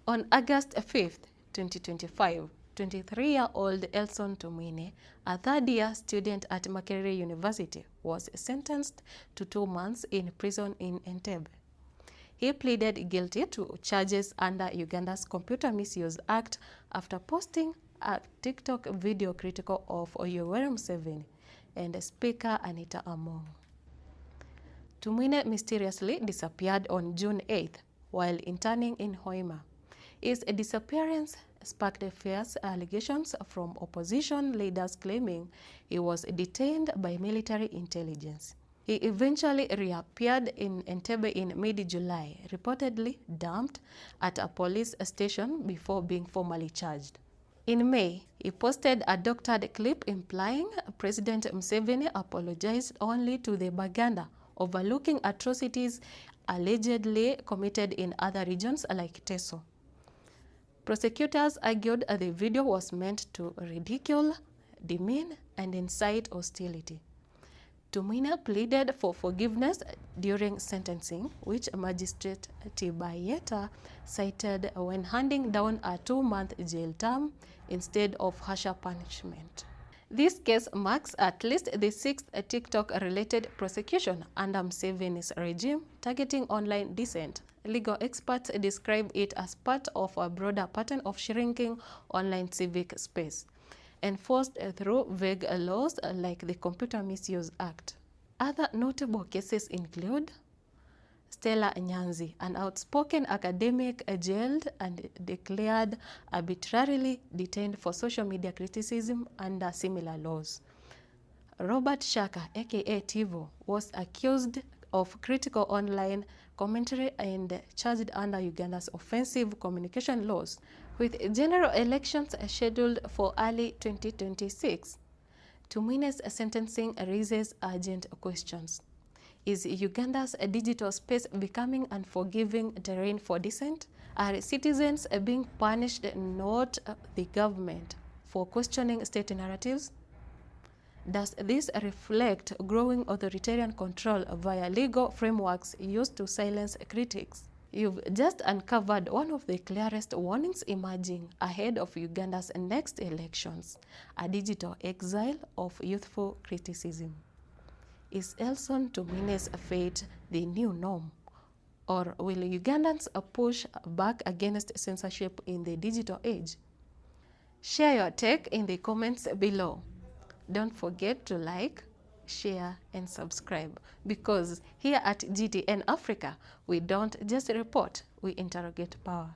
On August 5th, 2025, 23-year-old Elson Tumwine, a third-year student at Makerere University, was sentenced to 2 months in prison in Entebbe. He pleaded guilty to charges under Uganda's Computer Misuse Act after posting a TikTok video critical of Yoweri Museveni and Speaker Anita Among. Tumwine mysteriously disappeared on June 8th while interning in Hoima. His disappearance sparked fierce allegations from opposition leaders claiming he was detained by military intelligence. He eventually reappeared in Entebbe in mid-July, reportedly dumped at a police station before being formally charged. In May, he posted a doctored clip implying President Museveni apologized only to the Baganda, overlooking atrocities allegedly committed in other regions like Teso. Prosecutors argued the video was meant to ridicule, demean, and incite hostility. Tumwine pleaded for forgiveness during sentencing, which Magistrate Tibayeta cited when handing down a 2-month jail term instead of harsher punishment. This case marks at least the 6th TikTok-related prosecution under Museveni's regime targeting online dissent. Legal experts describe it as part of a broader pattern of shrinking online civic space, enforced through vague laws like the Computer Misuse Act. Other notable cases include Stella Nyanzi, an outspoken academic jailed and declared arbitrarily detained for social media criticism under similar laws. Robert Shaka, aka Tivo, was accused of critical online commentary and charged under Uganda's offensive communication laws, with general elections scheduled for early 2026. Tumwine's sentencing raises urgent questions. Is Uganda's digital space becoming unforgiving terrain for dissent? Are citizens being punished, not the government, for questioning state narratives? Does this reflect growing authoritarian control via legal frameworks used to silence critics? You've just uncovered one of the clearest warnings emerging ahead of Uganda's next elections: a digital exile of youthful criticism. Is Elson Tumwine's fate the new norm? Or will Ugandans push back against censorship in the digital age? Share your take in the comments below. Don't forget to like, share, and subscribe, because here at GTN Africa, we don't just report, we interrogate power.